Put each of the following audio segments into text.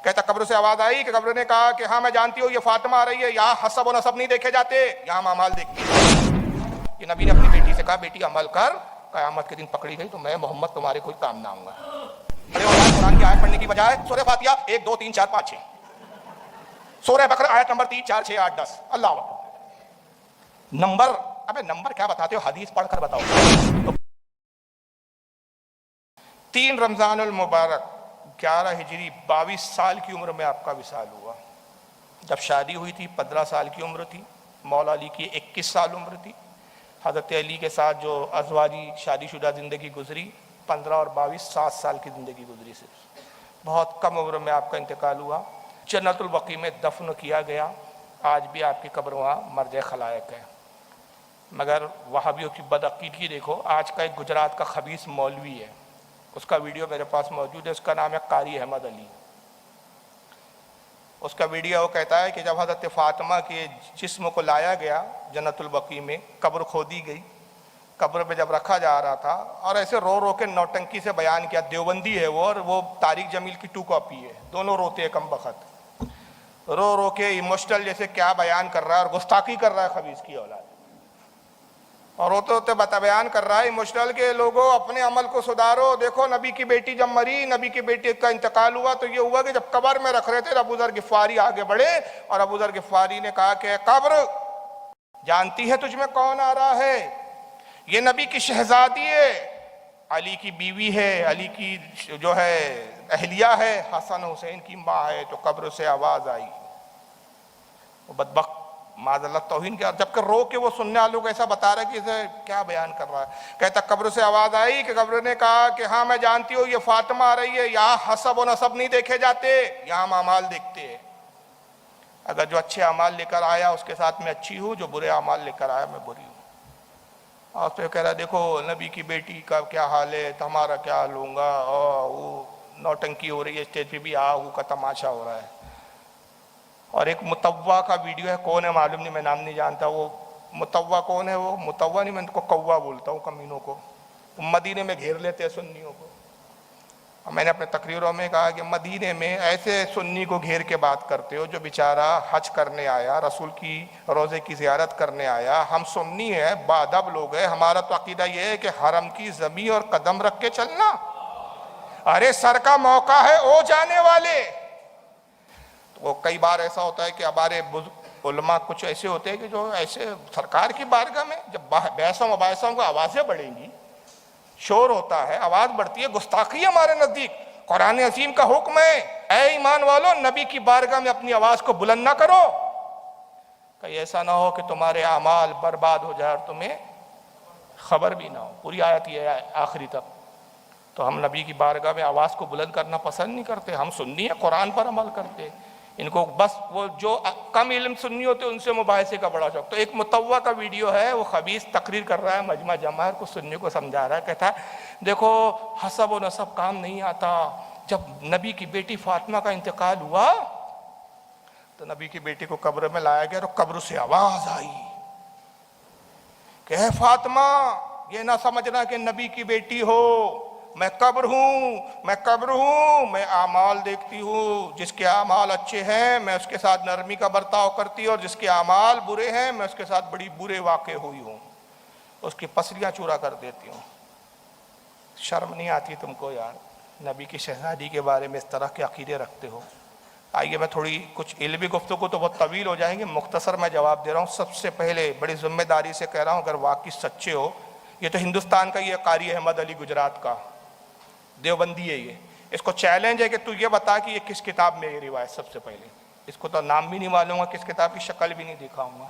کہتا قبر سے آواز آئی کہ قبر نے کہا کہ ہاں میں جانتی ہوں یہ فاطمہ آ رہی ہے، یہاں حسب و نسب نہیں دیکھے جاتے، یہاں اعمال دیکھتے ہیں۔ یہ نبی نے اپنی بیٹی سے کہا بیٹی عمل کر، قیامت کے دن پکڑی گئی تو میں محمد تمہارے کوئی کام نہ آؤں گا۔ قرآن کی آیت پڑھنے کی بجائے سورہ فاتحہ 1 2 3 4 5 6، سورہ بقرہ آیت نمبر 3 4 6 8 10، اللہ اکبر۔ نمبر، ابے نمبر کیا بتاتے ہو، حدیث پڑھ کر بتاؤ۔ 3 رمضان المبارک 11 ہجری 22 سال کی عمر میں آپ کا وصال ہوا۔ جب شادی ہوئی تھی 15 سال کی عمر تھی، مولا علی کی 21 سال عمر تھی۔ حضرت علی کے ساتھ جو ازواجی شادی شدہ زندگی گزری 15 اور 22 7 سال کی زندگی گزری، صرف بہت کم عمر میں آپ کا انتقال ہوا۔ جنت البقیع میں دفن کیا گیا، آج بھی آپ کی قبر وہاں مرجع خلائق ہے۔ مگر وہابیوں کی بدعقیدگی دیکھو، آج کا ایک گجرات کا خبیث مولوی ہے، اس کا ویڈیو میرے پاس موجود ہے، اس کا نام ہے قاری احمد علی۔ اس کا ویڈیو وہ کہتا ہے کہ جب حضرت فاطمہ کے جسم کو لایا گیا جنت البقیع میں، قبر کھودی گئی، قبر پہ جب رکھا جا رہا تھا، اور ایسے رو رو کے نوٹنکی سے بیان کیا، دیوبندی ہے وہ اور وہ طارق جمیل کی 2 کاپی ہے، دونوں روتے ہیں کم بخت، رو رو کے ایموشنل جیسے کیا بیان کر رہا ہے، اور گستاخی کر رہا ہے خبیث کی اولاد، اور روتے ہوتے بیان کر رہا ہے ایموشنل کے لوگوں اپنے عمل کو سدھارو۔ دیکھو نبی کی بیٹی جب مری، نبی کی بیٹی کا انتقال ہوا تو یہ ہوا کہ جب قبر میں رکھ رہے تھے ابو ذر غفاری آگے بڑھے، اور ابو ذر غفاری نے کہا کہ قبر جانتی ہے تجھ میں کون آ رہا ہے؟ یہ نبی کی شہزادی ہے، علی کی بیوی ہے، علی کی جو ہے اہلیہ ہے، حسن حسین کی ماں ہے۔ تو قبر سے آواز آئی، وہ بدبخت معاذ اللہ توہین کیا، جبکہ رو کے وہ سننے والوں کو ایسا بتا رہا ہے کہ اسے کیا بیان کر رہا ہے۔ کہتا قبر سے آواز آئی کہ قبر نے کہا کہ ہاں میں جانتی ہوں یہ فاطمہ آ رہی ہے، یہاں حسب و نسب نہیں دیکھے جاتے، یہاں ہم اعمال دیکھتے ہیں۔ اگر جو اچھے اعمال لے کر آیا اس کے ساتھ میں اچھی ہوں، جو برے اعمال لے کر آیا میں بری ہوں۔ اور پھر کہہ رہا دیکھو نبی کی بیٹی کا کیا حال ہے، تو ہمارا کیا حال ہوگا، اور وہ نوٹنکی ہو رہی ہے اسٹیج پہ بھی، آہو کا تماشا ہو رہا ہے۔ اور ایک متوا کا ویڈیو ہے، کون ہے معلوم نہیں، میں نام نہیں جانتا، وہ متوا کون ہے، وہ متوا نہیں، میں ان کو کوا بولتا ہوں، کمینوں کو، مدینے میں گھیر لیتے ہیں سنیوں کو۔ اور میں نے اپنے تقریروں میں کہا کہ مدینے میں ایسے سنی کو گھیر کے بات کرتے ہو جو بیچارہ حج کرنے آیا، رسول کی روزے کی زیارت کرنے آیا، ہم سنی ہیں، باادب لوگ ہیں، ہمارا تو عقیدہ یہ ہے کہ حرم کی زمین اور قدم رکھ کے چلنا، ارے سر کا موقع ہے او جانے والے۔ تو کئی بار ایسا ہوتا ہے کہ ہمارے علماء کچھ ایسے ہوتے ہیں کہ جو ایسے سرکار کی بارگاہ میں جب بحثوں مباحثوں کو آوازیں بڑھیں گی، شور ہوتا ہے، آواز بڑھتی ہے، گستاخی ہے ہمارے نزدیک۔ قرآن عظیم کا حکم ہے اے ایمان والو نبی کی بارگاہ میں اپنی آواز کو بلند نہ کرو، کہیں ایسا نہ ہو کہ تمہارے اعمال برباد ہو جائے اور تمہیں خبر بھی نہ ہو۔ پوری آیت یہ ہے آخری تک۔ تو ہم نبی کی بارگاہ میں آواز کو بلند کرنا پسند نہیں کرتے، ہم سنی ہیں، قرآن پر عمل کرتے۔ ان کو بس وہ جو کم علم سنی ہوتے ان سے مباحثے کا بڑا شوق۔ تو ایک متوا کا ویڈیو ہے، وہ خبیث تقریر کر رہا ہے مجمع جماہر کو، سننے کو سمجھا رہا ہے، کہتا ہے دیکھو حسب و نسب کام نہیں آتا۔ جب نبی کی بیٹی فاطمہ کا انتقال ہوا تو نبی کی بیٹی کو قبر میں لایا گیا، تو قبر سے آواز آئی کہ اے فاطمہ یہ نہ سمجھنا کہ نبی کی بیٹی ہو، میں قبر ہوں، میں قبر ہوں، میں اعمال دیکھتی ہوں، جس کے اعمال اچھے ہیں میں اس کے ساتھ نرمی کا برتاؤ کرتی ہوں، اور جس کے اعمال برے ہیں میں اس کے ساتھ بڑی برے واقع ہوئی ہوں، اس کی پسلیاں چورا کر دیتی ہوں۔ شرم نہیں آتی تم کو یار، نبی کی شہزادی کے بارے میں اس طرح کے عقیدے رکھتے ہو؟ آئیے میں تھوڑی کچھ علمی گفتگو تو بہت طویل ہو جائیں گے، مختصر میں جواب دے رہا ہوں۔ سب سے پہلے بڑی ذمہ داری سے کہہ رہا ہوں، اگر واقعی سچے ہو، یہ تو ہندوستان کا یہ قاری احمد علی گجرات کا دیوبندی ہے، یہ اس کو چیلنج ہے کہ تو یہ بتا کہ یہ کس کتاب میں یہ روایت، سب سے پہلے اس کو تو نام بھی نہیں معلوم گا، کس کتاب کی شکل بھی نہیں دکھاؤں گا۔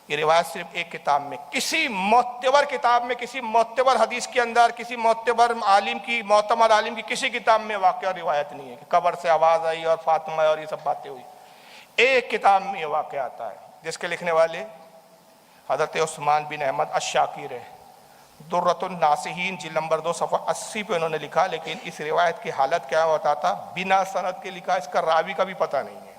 یہ روایت صرف ایک کتاب میں، کسی معتبر کتاب میں، کسی معتبر حدیث کے اندر، کسی معتبر عالم کی، معتمد عالم کی کسی کتاب میں واقعہ روایت نہیں ہے کہ قبر سے آواز آئی اور فاطمہ اور یہ سب باتیں ہوئی۔ ایک کتاب میں یہ واقعہ آتا ہے جس کے لکھنے والے حضرت عثمان بن احمد الشاکر ہے، درۃ الناصحین جلد نمبر 2 صفحہ 80 پہ انہوں نے لکھا، لیکن اس روایت کی حالت کیا ہوتا تھا، بنا سند کے لکھا، اس کا راوی کا بھی پتہ نہیں ہے۔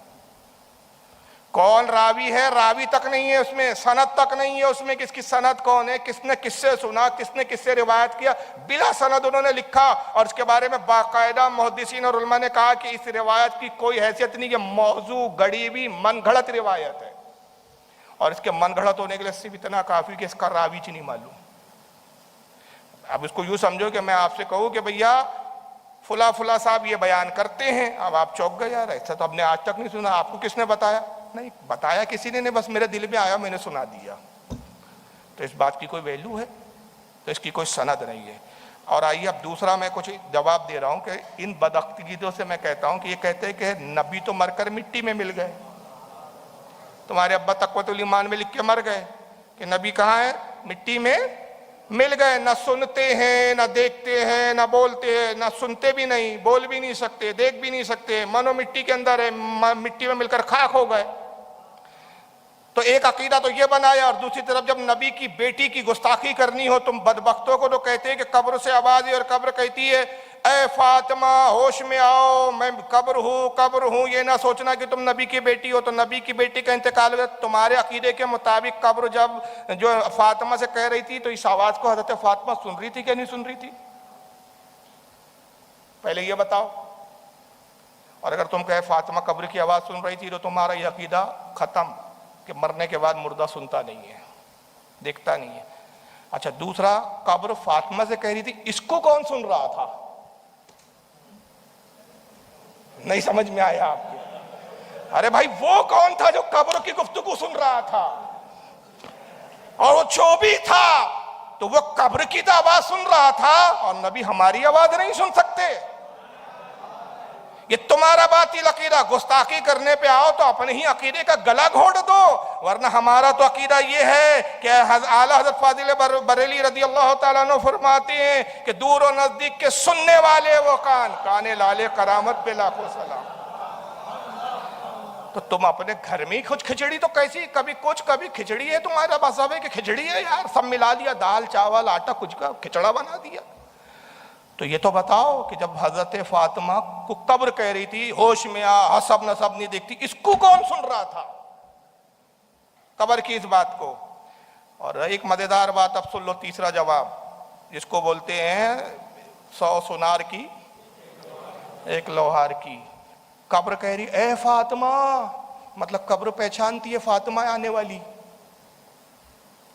کون راوی ہے؟ راوی تک نہیں ہے اس میں، سند تک نہیں ہے اس میں، کس کی سند کون ہے، کس نے کس سے سنا، کس نے کس سے روایت کیا، بلا سند انہوں نے لکھا، اور اس کے بارے میں باقاعدہ محدثین اور علماء نے کہا کہ اس روایت کی کوئی حیثیت نہیں، یہ موضوع گڑی ہوئی من گھڑت روایت ہے، اور اس کے من گھڑت ہونے کے لیے صرف اتنا کافی کہ اس کا راوی نہیں معلوم۔ اب اس کو یوں سمجھو کہ میں آپ سے کہوں کہ بھیا فلاں فلاں صاحب یہ بیان کرتے ہیں، اب آپ چوک گئے، یار ایسا تو ہم نے آج تک نہیں سنا، آپ کو کس نے بتایا؟ نہیں بتایا کسی نے نہیں، بس میرے دل میں آیا میں نے سنا دیا، تو اس بات کی کوئی ویلیو ہے؟ تو اس کی کوئی سند نہیں ہے۔ اور آئیے اب دوسرا میں کچھ جواب دے رہا ہوں کہ ان بدعقیدوں سے میں کہتا ہوں کہ یہ کہتے ہیں کہ نبی تو مر کر مٹی میں مل گئے، تمہارے ابا تقویۃ الایمان میں لکھ کے مر گئے کہ نبی کہاں ہے؟ مٹی میں مل گئے، نہ سنتے ہیں نہ دیکھتے ہیں نہ بولتے ہیں، نہ سنتے بھی نہیں، بول بھی نہیں سکتے، دیکھ بھی نہیں سکتے، منو مٹی کے اندر ہے، مٹی میں مل کر خاک ہو گئے۔ تو ایک عقیدہ تو یہ بنایا، اور دوسری طرف جب نبی کی بیٹی کی گستاخی کرنی ہو تم بدبختوں کو تو کہتے ہیں کہ قبر سے آواز ہے، اور قبر کہتی ہے اے فاطمہ ہوش میں آؤ، میں قبر ہوں، یہ نہ سوچنا کہ تم نبی کی بیٹی ہو۔ تو نبی کی بیٹی کا انتقال ہو، تمہارے عقیدے کے مطابق قبر جب جو فاطمہ سے کہہ رہی تھی تو اس آواز کو حضرت فاطمہ سن رہی تھی کہ نہیں سن رہی تھی؟ پہلے یہ بتاؤ۔ اور اگر تم کہے فاطمہ قبر کی آواز سن رہی تھی تو تمہارا یہ عقیدہ ختم کہ مرنے کے بعد مردہ سنتا نہیں ہے، دیکھتا نہیں ہے۔ اچھا دوسرا، قبر فاطمہ سے کہہ رہی تھی، اس کو کون سن رہا تھا؟ نہیں سمجھ میں آیا آپ کو؟ ارے بھائی وہ کون تھا جو قبر کی گفتگو سن رہا تھا؟ اور وہ جو بھی تھا تو وہ قبر کی تو آواز سن رہا تھا، اور نبی ہماری آواز نہیں سن سکتے؟ یہ تمہارا باطل عقیدہ، گستاخی کرنے پہ آؤ تو اپنے ہی عقیدے کا گلا گھونٹ دو، ورنہ ہمارا تو عقیدہ یہ ہے کہ اعلیٰ حضرت فاضل بریلوی رضی اللہ تعالیٰ عنہ فرماتے ہیں کہ دور و نزدیک کے سننے والے وہ کان لالے کرامت پہ لاکھوں سلام۔ تو تم اپنے گھر میں ہی کچھ کھچڑی تو کیسی، کبھی کچھ کبھی کھچڑی ہے، تمہارا مذہب ہے کہ کھچڑی ہے یار، سب ملا دیا، دال چاول آٹا کچھ کا کھچڑا بنا دیا۔ تو یہ تو بتاؤ کہ جب حضرت فاطمہ کو قبر کہہ رہی تھی ہوش میں آ، حسب نسب نہیں دیکھتی، اس کو کون سن رہا تھا قبر کی اس بات کو؟ اور ایک مزیدار بات اب سن لو، تیسرا جواب، جس کو بولتے ہیں 100 سونار کی ایک لوہار کی۔ قبر کہہ رہی اے فاطمہ، مطلب قبر پہچانتی ہے فاطمہ آنے والی،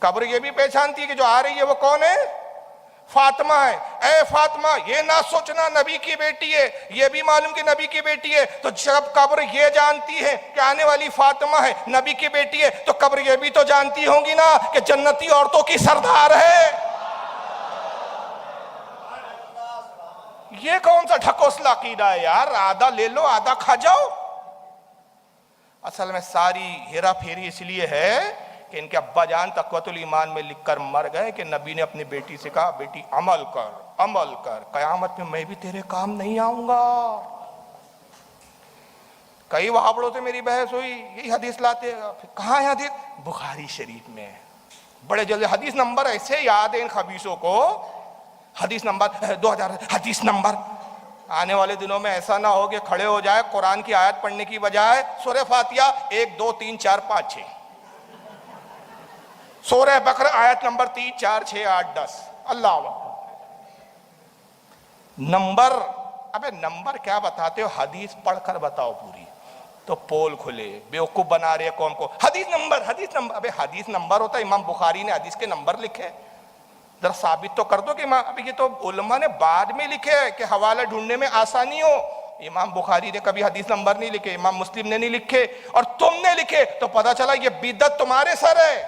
قبر یہ بھی پہچانتی ہے کہ جو آ رہی ہے وہ کون ہے؟ فاطمہ ہے۔ اے فاطمہ یہ نہ سوچنا نبی کی بیٹی ہے، یہ بھی معلوم کہ نبی کی بیٹی ہے، تو جب قبر یہ جانتی ہے کہ آنے والی فاطمہ ہے، نبی کی بیٹی ہے، تو قبر یہ بھی تو جانتی ہوں گی نا کہ جنتی عورتوں کی سردار ہے۔ یہ کون سا ڈھکوسلا عقیدہ ہے یار؟ آدھا لے لو آدھا کھا جاؤ۔ اصل میں ساری ہیرا پھیری اس لیے ہے کہ ان کے ابا جان تقویۃ الایمان میں لکھ کر مر گئے کہ نبی نے اپنی بیٹی سے کہا بیٹی عمل کر، قیامت میں بھی تیرے کام نہیں آؤں گا۔ کئی وہابڑوں سے میری بحث ہوئی، یہی حدیث لاتے ہیں، کہاں ہے حدیث؟ بخاری شریف میں۔ بڑے جلدی حدیث نمبر ایسے یاد ہیں ان خبیثوں کو، حدیث نمبر 2000، حدیث نمبر۔ آنے والے دنوں میں ایسا نہ ہو کہ کھڑے ہو جائے قرآن کی آیت پڑھنے کی بجائے سورہ فاتحہ 1 2 3 4 5 6، سورہ بقرہ آیت نمبر 3 4 6 8 10، اللہ نمبر۔ ابے نمبر کیا بتاتے ہو، حدیث پڑھ کر بتاؤ پوری، تو پول کھلے، بیوقوف بنا رہے قوم کو، حدیث نمبر۔ ابے حدیث نمبر ہوتا ہے، امام بخاری نے حدیث کے نمبر لکھے، ذرا ثابت تو کر دو کہ ابھی یہ تو علماء نے بعد میں لکھے کہ حوالہ ڈھونڈنے میں آسانی ہو۔ امام بخاری نے کبھی حدیث نمبر نہیں لکھے، امام مسلم نے نہیں لکھے، اور تم نے لکھے، تو پتا چلا یہ بدعت تمہارے سر ہے،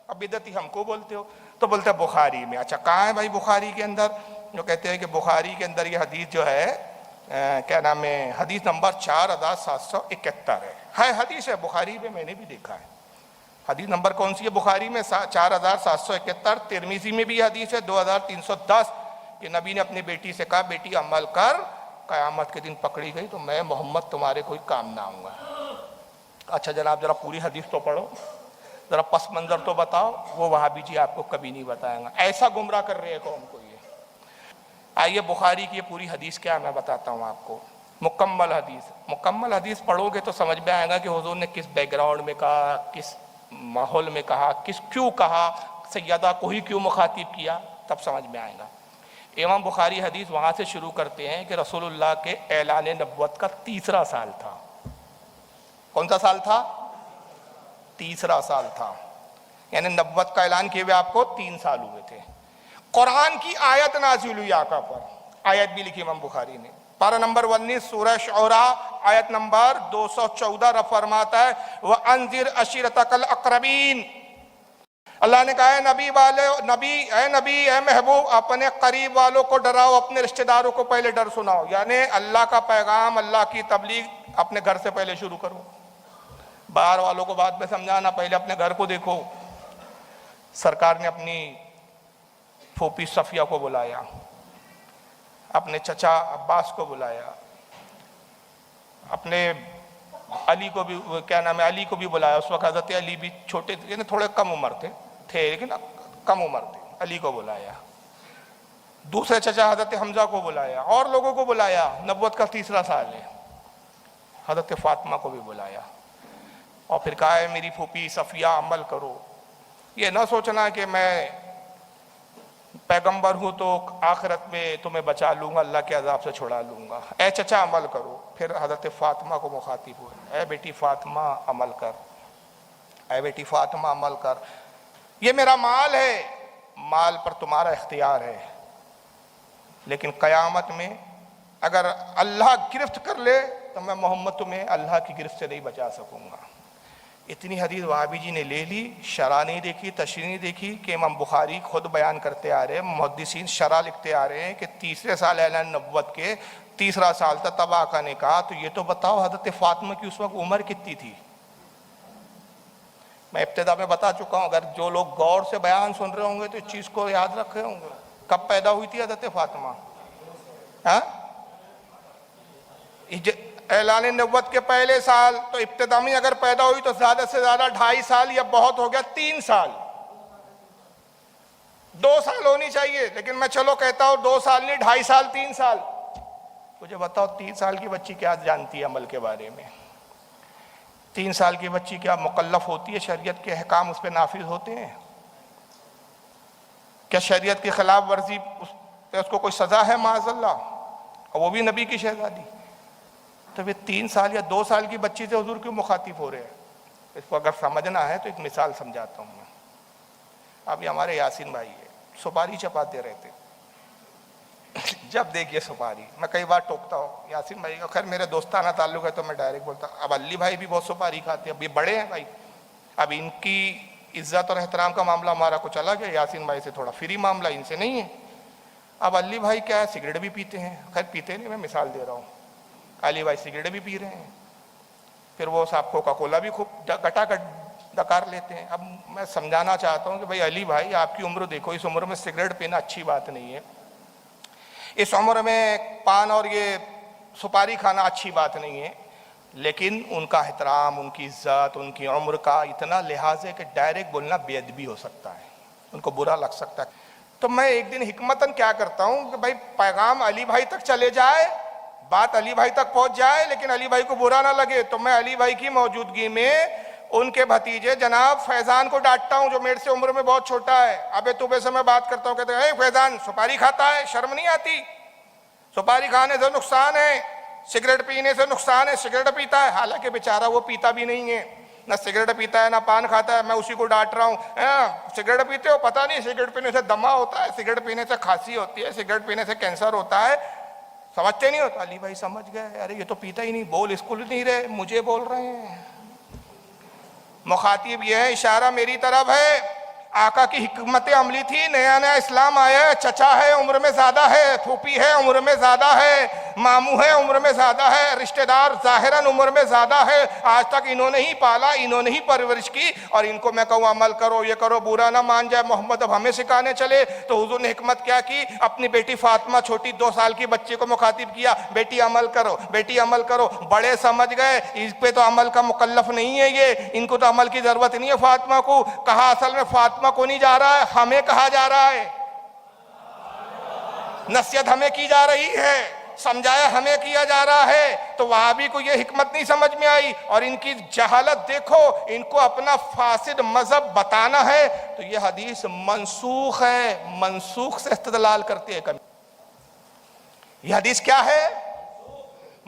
اب بدعتی ہم کو بولتے ہو۔ تو بولتے ہیں بخاری میں۔ اچھا کہاں ہے بھائی بخاری کے اندر؟ جو کہتے ہیں کہ بخاری کے اندر یہ حدیث جو ہے کیا نام ہے، حدیث نمبر 4771 ہے حدیث ہے بخاری میں، میں نے بھی دیکھا ہے۔ حدیث نمبر کون سی ہے بخاری میں؟ 4771۔ ترمذی میں بھی حدیث ہے 2310 کہ نبی نے اپنی بیٹی سے کہا بیٹی عمل کر، قیامت کے دن پکڑی گئی تو میں محمد تمہارے کوئی کام نہ آؤں گا۔ اچھا جناب ذرا پوری حدیث تو پڑھو، ذرا پس منظر تو بتاؤ، وہ وہابی جی آپ کو کبھی نہیں بتائیں گا، ایسا گمراہ کر رہے ہیں قوم کو یہ۔ آئیے بخاری کی یہ پوری حدیث کیا میں بتاتا ہوں آپ کو۔ مکمل حدیث پڑھو گے تو سمجھ میں آئے گا کہ حضور نے کس بیک گراؤنڈ میں کہا، کس ماحول میں کہا، کیوں کہا، سیدہ کو ہی کیوں مخاطب کیا، تب سمجھ میں آئے گا۔ امام بخاری حدیث وہاں سے شروع کرتے ہیں کہ رسول اللہ کے اعلان نبوت کا تیسرا سال تھا۔ کون سا سال تھا؟ تیسرا سال تھا، یعنی نبوت کا اعلان کیے ہوئے آپ کو 3 سال ہوئے تھے۔ قرآن کی آیت نازل ہوئی آقا پر، آیت بھی لکھی امام بخاری نے، پارہ نمبر 19 سورہ شعراء آیت نمبر 214 رب فرماتا ہے وَأَنذِرْ عَشِيرَتَكَ الْأَقْرَبِينَ۔ اللہ نے کہا اے نبی اے محبوب اپنے قریب والوں کو ڈراؤ، اپنے رشتہ داروں کو پہلے ڈر سناؤ، یعنی اللہ کا پیغام، اللہ کی تبلیغ اپنے گھر سے پہلے شروع کرو، باہر والوں کو بعد میں سمجھانا، پہلے اپنے گھر کو دیکھو۔ سرکار نے اپنی پھوپھی صفیہ کو بلایا، اپنے چچا عباس کو بلایا، اپنے علی کو بھی علی کو بھی بلایا۔ اس وقت حضرت علی بھی چھوٹے تھے، یعنی تھوڑے کم عمر تھے لیکن کم عمر تھے، علی کو بلایا۔ دوسرے چچا حضرت حمزہ کو بلایا، اور لوگوں کو بلایا۔ نبوت کا تیسرا سال ہے، حضرت فاطمہ کو بھی بلایا، اور پھر کہا ہے میری پھوپھی صفیہ عمل کرو، یہ نہ سوچنا کہ میں پیغمبر ہوں تو آخرت میں تمہیں بچا لوں گا، اللہ کے عذاب سے چھڑا لوں گا، اے چچا عمل کرو۔ پھر حضرت فاطمہ کو مخاطب ہوئے، اے بیٹی فاطمہ عمل کر، اے بیٹی فاطمہ عمل کر، یہ میرا مال ہے، مال پر تمہارا اختیار ہے، لیکن قیامت میں اگر اللہ گرفت کر لے تو میں محمد تمہیں اللہ کی گرفت سے نہیں بچا سکوں گا۔ اتنی حدیث وہابی جی نے لے لی، شرح نہیں دیکھی، تشریح نہیں دیکھی، کہ امام بخاری خود بیان کرتے آ رہے ہیں، محدثین شرح لکھتے آ رہے ہیں کہ تیسرے سال اعلان نبوت کے تیسرا سال تھا، تب آقا نے کہا تو یہ تو بتاؤ حضرت فاطمہ کی اس وقت عمر کتنی تھی؟ میں ابتدا میں بتا چکا ہوں، اگر جو لوگ غور سے بیان سن رہے ہوں گے تو اس چیز کو یاد رکھے ہوں گے۔ کب پیدا ہوئی تھی حضرت فاطمہ؟ اعلان نبوت کے پہلے سال، تو ابتدا میں اگر پیدا ہوئی تو زیادہ سے زیادہ 2.5 سال، یا بہت ہو گیا 3 سال، 2 سال ہونی چاہیے، لیکن میں چلو کہتا ہوں 2 سال نہیں، 2.5 سال 3 سال۔ مجھے بتاؤ 3 سال کی بچی کیا جانتی ہے عمل کے بارے میں؟ 3 سال کی بچی کیا مکلف ہوتی ہے؟ شریعت کے احکام اس پہ نافذ ہوتے ہیں؟ کیا شریعت کی خلاف ورزی پہ اس کو کوئی سزا ہے معاذ اللہ؟ اور وہ بھی نبی کی شہزادی۔ تو یہ 3 سال یا 2 سال کی بچی سے حضور کیوں مخاطب ہو رہے ہیں؟ اس کو اگر سمجھنا ہے تو ایک مثال سمجھاتا ہوں میں۔ اب یہ ہمارے یاسین بھائی ہے، سپاری چپاتے رہتے، جب دیکھیے سپاری، میں کئی بار ٹوکتا ہوں یاسین بھائی کا، خیر میرے دوستانہ تعلق ہے تو میں ڈائریکٹ بولتا ہوں۔ اب علی بھائی بھی بہت سپاری کھاتے ہیں، اب یہ بڑے ہیں بھائی، اب ان کی عزت اور احترام کا معاملہ ہمارا کچھ الگ ہے، یاسین بھائی سے تھوڑا فری معاملہ، ان سے نہیں ہے۔ اب علی بھائی کیا ہے، سگریٹ بھی پیتے ہیں، خیر پیتے نہیں، میں مثال دے رہا ہوں، علی بھائی سگریٹ بھی پی رہے ہیں، پھر وہ صاحب کوکا کولا بھی خوب گٹا گٹ ڈکار لیتے ہیں۔ اب میں سمجھانا چاہتا ہوں کہ بھائی علی بھائی آپ کی عمر دیکھو، اس عمر میں سگریٹ پینا اچھی بات نہیں ہے، اس عمر میں پان اور یہ سپاری کھانا اچھی بات نہیں ہے، لیکن ان کا احترام، ان کی عزت، ان کی عمر کا اتنا لحاظ ہے کہ ڈائریکٹ بولنا بے ادبی ہو سکتا ہے، ان کو برا لگ سکتا ہے۔ تو میں ایک دن حکمتاً کیا کرتا ہوں کہ بھائی پیغام علی بھائی تک چلے جائے، بات علی بھائی تک پہنچ جائے، لیکن علی بھائی کو برا نہ لگے، تو میں علی بھائی کی موجودگی میں ان کے بھتیجے جناب فیضان کو ڈانٹتا ہوں، جو میرے سے عمر میں بہت چھوٹا ہے۔ ابے توبے سے میں بات کرتا ہوں، کہتے ہیں اے فیضان سپاری کھاتا ہے، شرم نہیں آتی؟ سپاری کھانے سے نقصان ہے، سگریٹ پینے سے نقصان ہے، سگریٹ پیتا ہے، حالانکہ بیچارہ وہ پیتا بھی نہیں ہے، نہ سگریٹ پیتا ہے نہ پان کھاتا ہے، میں اسی کو ڈانٹ رہا ہوں، سگریٹ پیتے ہو؟ پتہ نہیں، سگریٹ پینے سے دمہ ہوتا ہے، سگریٹ پینے سے کھانسی ہوتی ہے، سگریٹ پینے سے کینسر ہوتا ہے، سمجھتے نہیں ہوتا؟ علی بھائی سمجھ گئے، ارے یہ تو پیتا ہی نہیں، بول اسکول نہیں رہے، مجھے بول رہے ہیں۔ مخاطب یہ ہے، اشارہ میری طرف ہے، آقا کی حکمت عملی تھی، نیا نیا اسلام آیا ہے، چچا ہے عمر میں زیادہ ہے، پھوپھی ہے عمر میں زیادہ ہے، ماموں ہے عمر میں زیادہ ہے، رشتہ دار ظاہراً عمر میں زیادہ ہے، آج تک انہوں نے ہی پالا، انہوں نے ہی پرورش کی، اور ان کو میں کہوں عمل کرو، یہ کرو، برا نہ مان جائے محمد اب ہمیں سکھانے چلے۔ تو حضور نے حکمت کیا کی؟ اپنی بیٹی فاطمہ چھوٹی 2 سال کی بچے کو مخاطب کیا، بیٹی عمل کرو، بیٹی عمل کرو۔ بڑے سمجھ گئے اس پہ تو عمل کا مکلف نہیں ہے، یہ ان کو تو عمل کی ضرورت نہیں ہے فاطمہ کو۔ کہا اصل میں فاطمہ کو نہیں جا رہا ہے، ہمیں کہا جا رہا ہے، نصیحت ہمیں کی جا رہی ہے، سمجھایا ہمیں کیا جا رہا ہے، تو وہابی کو یہ حکمت نہیں سمجھ میں آئی، اور ان کی جہالت دیکھو، ان کو اپنا فاسد مذہب بتانا ہے تو یہ حدیث منسوخ ہے، منسوخ سے استدلال کرتی ہے کبھی۔ یہ حدیث کیا ہے؟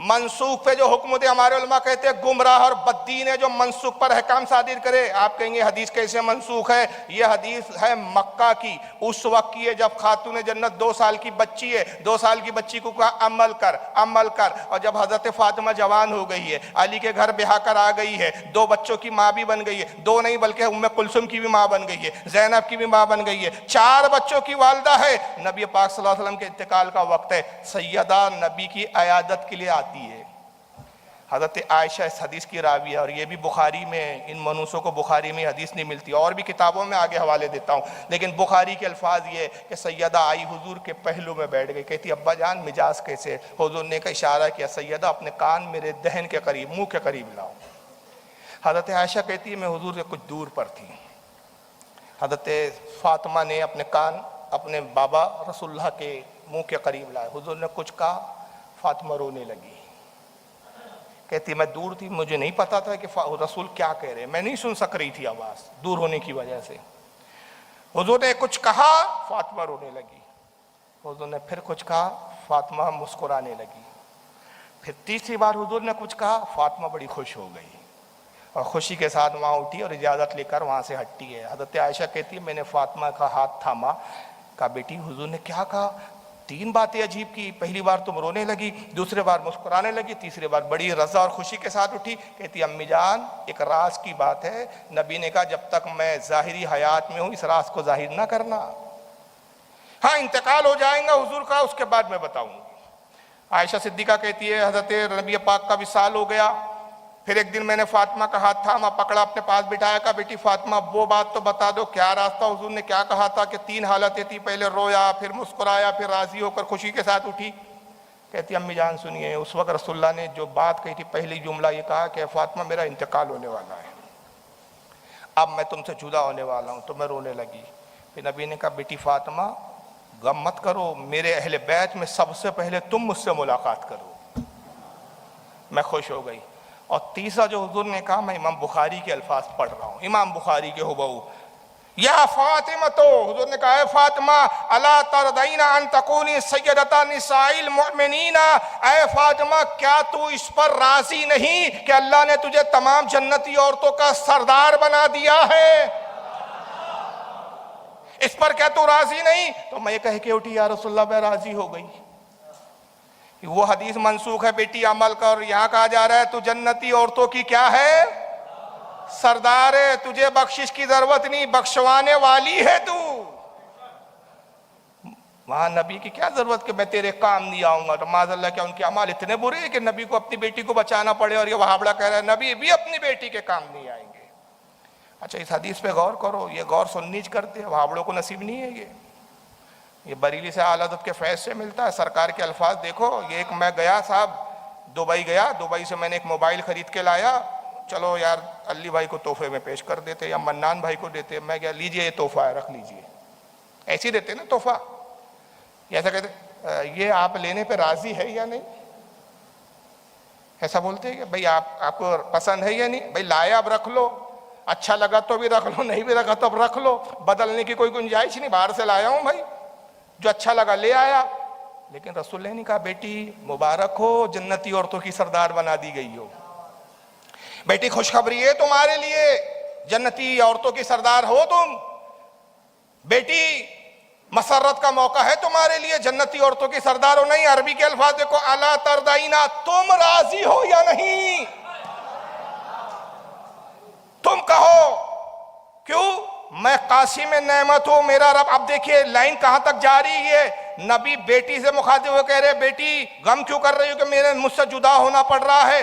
منسوخ پہ جو حکم دے، ہمارے علماء کہتے ہیں گمراہ اور بددین ہے جو منسوخ پر احکام صادر کرے۔ آپ کہیں گے حدیث کیسے منسوخ ہے؟ یہ حدیث ہے مکہ کی، اس وقت کی ہے جب خاتون جنت 2 سال کی بچی ہے، 2 سال کی بچی کو کہا عمل کر عمل کر، اور جب حضرت فاطمہ جوان ہو گئی ہے، علی کے گھر بیاہ کر آ گئی ہے، 2 بچوں کی ماں بھی بن گئی ہے، 2 نہیں بلکہ ام کلثوم کی بھی ماں بن گئی ہے، زینب کی بھی ماں بن گئی ہے، 4 بچوں کی والدہ ہے، نبی پاک صلی اللہ علیہ وسلم کے انتقال کا وقت ہے، سیدہ نبی کی عیادت کے لیے آتی ہے۔ حضرت عائشہ اس حدیث کی راوی ہے، اور یہ بھی بخاری میں، ان منوسوں کو بخاری میں حدیث نہیں ملتی، اور بھی کتابوں میں آگے حوالے دیتا ہوں، لیکن بخاری کے الفاظ یہ کہ سیدہ آئی حضور کے پہلو میں بیٹھ گئی، کہتی ابا جان مجاز کیسے؟ حضور نے کا اشارہ کیا، سیدہ اپنے کان میرے دہن کے قریب، منہ کے قریب لاؤ۔ حضرت عائشہ کہتی ہے میں حضور سے کچھ دور پر تھی، حضرت فاطمہ نے اپنے کان اپنے بابا رسول اللہ کے منہ کے قریب لائے، حضور نے کچھ کہا، فاطمہ رونے لگی، کہتی میں دور تھی، مجھے نہیں پتا تھا کہ رسول کیا کہہ رہے ہیں، میں نہیں سن سک رہی تھی آواز دور ہونے کی وجہ سے۔ حضور نے کچھ کہا، فاطمہ رونے لگی، حضور نے پھر کچھ کہا، فاطمہ مسکرانے لگی، پھر تیسری بار حضور نے کچھ کہا، فاطمہ بڑی خوش ہو گئی، اور خوشی کے ساتھ وہاں اٹھی اور اجازت لے کر وہاں سے ہٹتی ہے۔ حضرت عائشہ کہتی ہے میں نے فاطمہ کا ہاتھ تھاما، کہا بیٹی حضور نے کیا کہا؟ 3 باتیں عجیب کی، پہلی بار تم رونے لگی، دوسری بار مسکرانے لگی، تیسری بار بڑی رضا اور خوشی کے ساتھ اٹھی۔ کہتی امی جان ایک راز کی بات ہے، نبی نے کہا جب تک میں ظاہری حیات میں ہوں اس راز کو ظاہر نہ کرنا، ہاں انتقال ہو جائیں گا حضور کا اس کے بعد میں بتاؤں گی۔ عائشہ صدیقہ کہتی ہے حضرت نبی پاک کا وصال ہو گیا، پھر ایک دن میں نے فاطمہ کا ہاتھ تھاما، پکڑا اپنے پاس بٹھایا، کہا بیٹی فاطمہ وہ بات تو بتا دو کیا راز تھا؟ حضور نے کیا کہا تھا کہ 3 حالتیں تھی، پہلے رویا، پھر مسکرایا، پھر راضی ہو کر خوشی کے ساتھ اٹھی۔ کہتی امی جان سنیے، اس وقت رسول اللہ نے جو بات کہی تھی، پہلی جملہ یہ کہا کہ فاطمہ میرا انتقال ہونے والا ہے، اب میں تم سے جدا ہونے والا ہوں، تو میں رونے لگی۔ پھر نبی نے کہا بیٹی فاطمہ غم مت کرو، میرے اہل بیت میں سب سے پہلے تم مجھ سے ملاقات کرو۔ میں خوش ہو گئی۔ اور تیسرا جو حضور نے کہا، میں امام بخاری کے الفاظ پڑھ رہا ہوں، امام بخاری کے ہبہو، یا فاطمہ، تو حضور نے کہا اے فاطمہ الا ترضین ان تکونی سیدۃ نساء المؤمنین، اے فاطمہ کیا تو اس پر راضی نہیں کہ اللہ نے تجھے تمام جنتی عورتوں کا سردار بنا دیا ہے؟ اس پر کیا تو راضی نہیں؟ تو میں یہ کہہ کے اٹھی یا رسول اللہ میں راضی ہو گئی۔ وہ حدیث منسوخ ہے بیٹی عمل کر، یہاں کہا جا رہا ہے تو جنتی عورتوں کی کیا ہے؟ سردار ہے، تجھے بخشش کی ضرورت نہیں، بخشوانے والی ہے تو۔ وہاں نبی کی کیا ضرورت کہ میں تیرے کام نہیں آؤں گا؟ تو معاذ اللہ کیا ان کے اعمال اتنے برے ہیں کہ نبی کو اپنی بیٹی کو بچانا پڑے، اور یہ وہابڑا کہہ رہا ہے نبی بھی اپنی بیٹی کے کام نہیں آئیں گے۔ اچھا اس حدیث پہ غور کرو، یہ غور سننیچ کرتے ہیں، وہابڑوں کو نصیب نہیں ہے یہ بریلی سے اعلیٰ حضرت کے فیض سے ملتا ہے۔ سرکار کے الفاظ دیکھو، یہ ایک میں گیا صاحب دبئی گیا، دبئی سے میں نے ایک موبائل خرید کے لایا، چلو یار علی بھائی کو تحفے میں پیش کر دیتے یا منان بھائی کو دیتے، میں کیا لیجئے یہ تحفہ ہے رکھ لیجئے، ایسے ہی دیتے نا تحفہ، ایسا کہتے یہ آپ لینے پہ راضی ہے یا نہیں، ایسا بولتے ہیں کہ بھئی آپ کو پسند ہے یا نہیں، بھئی لایا اب رکھ لو، اچھا لگا تو بھی رکھ لو، نہیں بھی رکھا تو اب رکھ لو، بدلنے کی کوئی گنجائش نہیں، باہر سے لایا ہوں بھائی، جو اچھا لگا لے آیا۔ لیکن رسول اللہ نے کہا بیٹی مبارک ہو، جنتی عورتوں کی سردار بنا دی گئی ہو، بیٹی خوشخبری ہے تمہارے لیے، جنتی عورتوں کی سردار ہو تم، بیٹی مسرت کا موقع ہے تمہارے لیے، جنتی عورتوں کی سردار ہو۔ نہیں، عربی کے الفاظ دیکھو، الا ترضینا، تم راضی ہو یا نہیں؟ تم کہو کیوں؟ میں قاسم نعمت ہوں، میرا رب۔ اب دیکھیے لائن کہاں تک جا رہی ہے، نبی بیٹی سے مخاطب ہوئے کہہ رہے بیٹی غم کیوں کر رہی ہو کہ میرے مجھ سے جدا ہونا پڑ رہا ہے؟